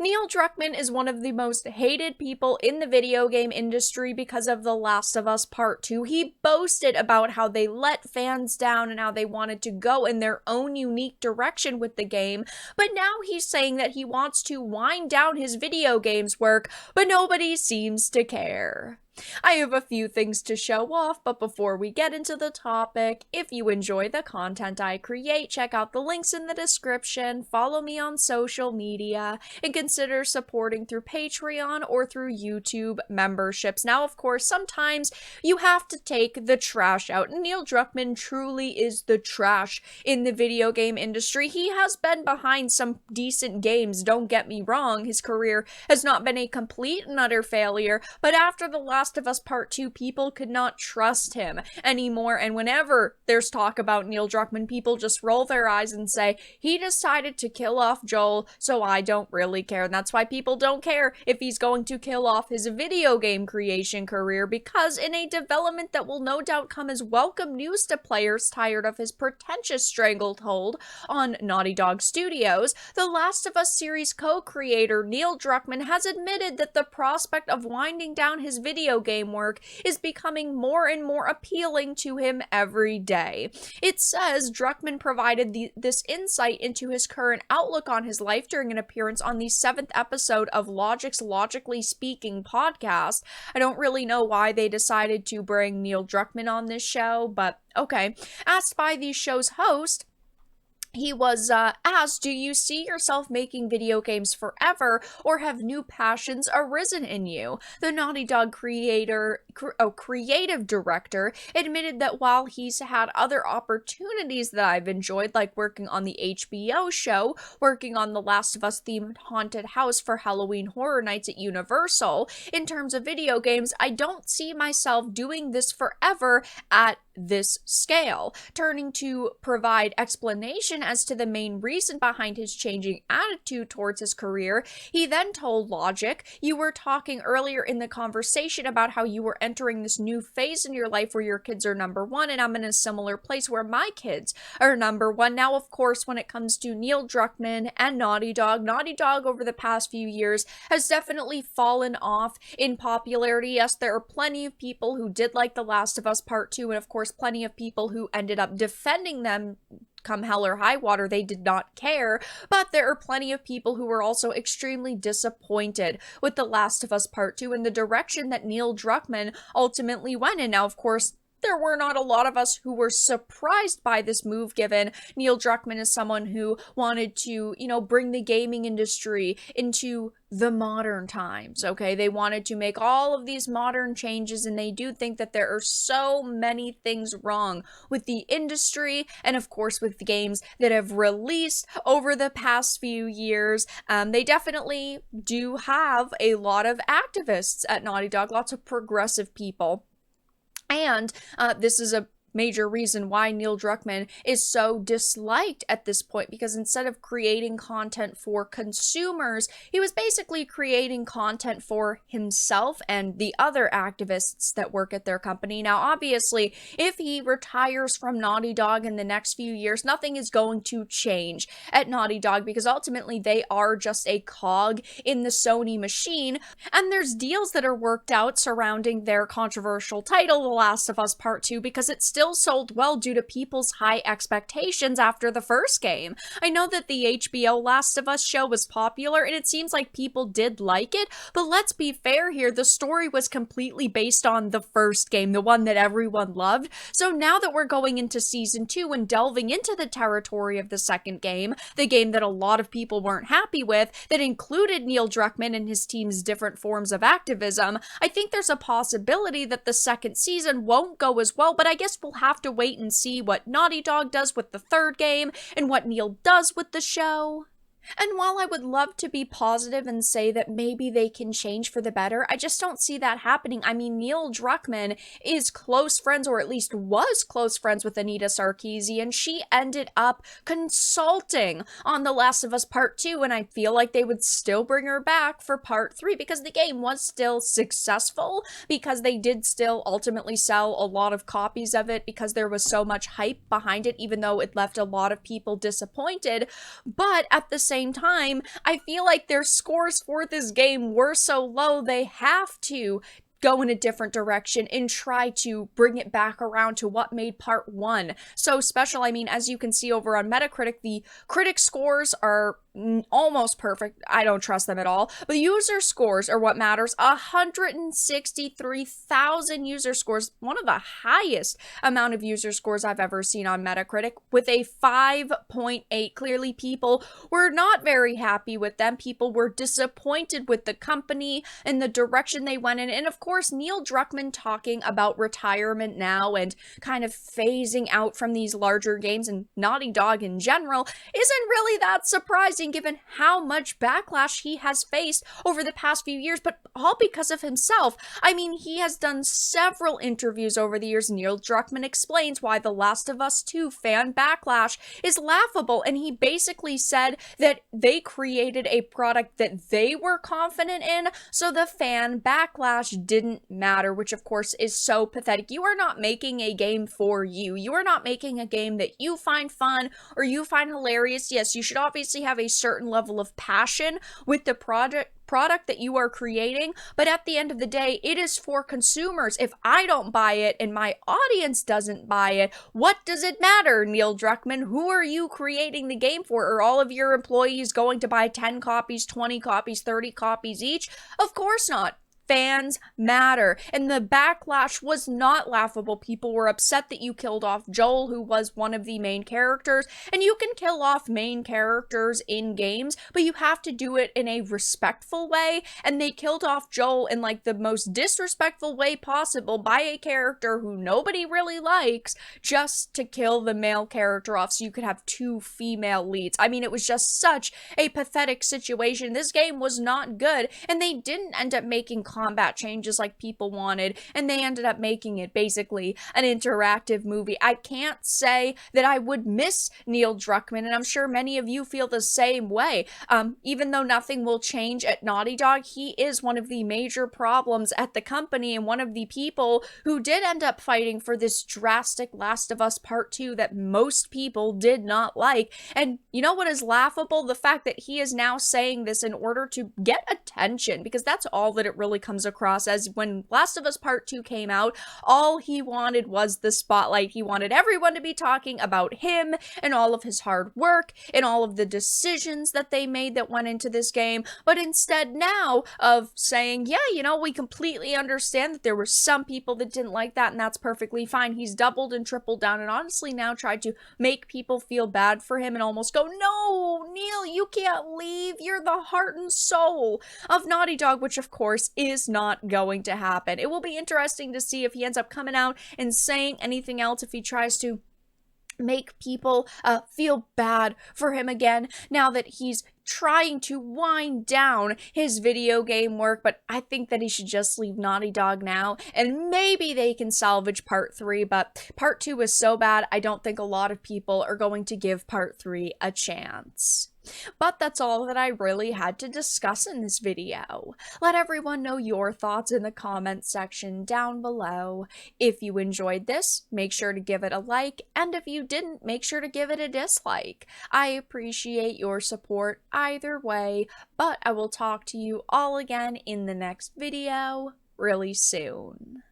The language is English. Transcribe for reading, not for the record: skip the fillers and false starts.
Neil Druckmann is one of the most hated people in the video game industry because of The Last of Us Part 2. He boasted about how they let fans down and how they wanted to go in their own unique direction with the game, but now he's saying that he wants to wind down his video games work, but nobody seems to care. I have a few things to show off, but before we get into the topic, if you enjoy the content I create, check out the links in the description, follow me on social media, and consider supporting through Patreon or through YouTube memberships. Now, of course, sometimes you have to take the trash out, and Neil Druckmann truly is the trash in the video game industry. He has been behind some decent games, don't get me wrong. His career has not been a complete and utter failure, but after The Last of Us Part 2, people could not trust him anymore, and whenever there's talk about Neil Druckmann, people just roll their eyes and say, he decided to kill off Joel, so I don't really care. And that's why people don't care if he's going to kill off his video game creation career, because in a development that will no doubt come as welcome news to players tired of his pretentious stranglehold on Naughty Dog Studios, The Last of Us series co-creator Neil Druckmann has admitted that the prospect of winding down his video game work is becoming more and more appealing to him every day. It says Druckmann provided this insight into his current outlook on his life during an appearance on the 7th episode of Logic's Logically Speaking podcast. I don't really know why they decided to bring Neil Druckmann on this show, but okay. Asked by the show's host, he was asked, do you see yourself making video games forever, or have new passions arisen in you? The Naughty Dog creative director admitted that while he's had other opportunities that I've enjoyed, like working on the HBO show, working on the Last of Us themed haunted house for Halloween Horror Nights at Universal, in terms of video games, I don't see myself doing this forever at this scale. Turning to provide explanation as to the main reason behind his changing attitude towards his career, he then told Logic, you were talking earlier in the conversation about how you were entering this new phase in your life where your kids are number one, and I'm in a similar place where my kids are number one. Now, of course, when it comes to Neil Druckmann and Naughty Dog over the past few years has definitely fallen off in popularity. Yes, there are plenty of people who did like The Last of Us Part 2, and of course plenty of people who ended up defending them come hell or high water. They did not care, but there are plenty of people who were also extremely disappointed with The Last of Us Part 2 and the direction that Neil Druckmann ultimately went in. Now, of course, there were not a lot of us who were surprised by this move, given Neil Druckmann is someone who wanted to, bring the gaming industry into the modern times, okay? They wanted to make all of these modern changes, and they do think that there are so many things wrong with the industry and, of course, with the games that have released over the past few years. They definitely do have a lot of activists at Naughty Dog, lots of progressive people. And this is a major reason why Neil Druckmann is so disliked at this point, because instead of creating content for consumers, he was basically creating content for himself and the other activists that work at their company. Now, obviously, if he retires from Naughty Dog in the next few years, nothing is going to change at Naughty Dog, because ultimately they are just a cog in the Sony machine, and there's deals that are worked out surrounding their controversial title, The Last of Us Part 2, because it's still sold well due to people's high expectations after the first game. I know that the HBO Last of Us show was popular, and it seems like people did like it, but let's be fair here, the story was completely based on the first game, the one that everyone loved. So now that we're going into Season 2 and delving into the territory of the second game, the game that a lot of people weren't happy with, that included Neil Druckmann and his team's different forms of activism, I think there's a possibility that the second season won't go as well, but I guess we'll have to wait and see what Naughty Dog does with the third game and what Neil does with the show. And while I would love to be positive and say that maybe they can change for the better, I just don't see that happening. I mean, Neil Druckmann is close friends, or at least was close friends, with Anita Sarkeesian. She ended up consulting on The Last of Us Part 2, and I feel like they would still bring her back for Part 3 because the game was still successful, because they did still ultimately sell a lot of copies of it, because there was so much hype behind it, even though it left a lot of people disappointed. But at the same same time, I feel like their scores for this game were so low, they have to go in a different direction and try to bring it back around to what made part 1 so special. I mean, as you can see over on Metacritic, the critic scores are almost perfect. I don't trust them at all. But the user scores are what matters. 163,000 user scores, one of the highest amount of user scores I've ever seen on Metacritic, with a 5.8. Clearly, people were not very happy with them. People were disappointed with the company and the direction they went in. And of course, Neil Druckmann talking about retirement now and kind of phasing out from these larger games and Naughty Dog in general isn't really that surprising given how much backlash he has faced over the past few years, but all because of himself. I mean, he has done several interviews over the years. Neil Druckmann explains why The Last of Us 2 fan backlash is laughable, and he basically said that they created a product that they were confident in, so the fan backlash didn't matter, which of course is so pathetic. You are not making a game for you. You are not making a game that you find fun or you find hilarious. Yes, you should obviously have a certain level of passion with the product that you are creating, but at the end of the day, it is for consumers. If I don't buy it and my audience doesn't buy it, what does it matter, Neil Druckmann? Who are you creating the game for? Are all of your employees going to buy 10 copies, 20 copies, 30 copies each? Of course not. Fans matter. And the backlash was not laughable. People were upset that you killed off Joel, who was one of the main characters. And you can kill off main characters in games, but you have to do it in a respectful way. And they killed off Joel in like the most disrespectful way possible by a character who nobody really likes, just to kill the male character off so you could have 2 female leads. I mean, it was just such a pathetic situation. This game was not good, and they didn't end up making combat changes like people wanted, and they ended up making it basically an interactive movie. I can't say that I would miss Neil Druckmann, and I'm sure many of you feel the same way. Even though nothing will change at Naughty Dog, he is one of the major problems at the company and one of the people who did end up fighting for this drastic Last of Us Part 2 that most people did not like. And you know what is laughable? The fact that he is now saying this in order to get attention, because that's all that it really comes across as. When Last of Us Part 2 came out, all he wanted was the spotlight. He wanted everyone to be talking about him and all of his hard work and all of the decisions that they made that went into this game. But instead now of saying, yeah, you know, we completely understand that there were some people that didn't like that, and that's perfectly fine, he's doubled and tripled down and honestly now tried to make people feel bad for him and almost go, no, Neil, you can't leave. You're the heart and soul of Naughty Dog, which of course is not going to happen. It will be interesting to see if he ends up coming out and saying anything else, if he tries to make people feel bad for him again now that he's trying to wind down his video game work. But I think that he should just leave Naughty Dog now, and maybe they can salvage part 3, but part 2 is so bad, I don't think a lot of people are going to give part 3 a chance. But that's all that I really had to discuss in this video. Let everyone know your thoughts in the comments section down below. If you enjoyed this, make sure to give it a like, and if you didn't, make sure to give it a dislike. I appreciate your support either way, but I will talk to you all again in the next video really soon.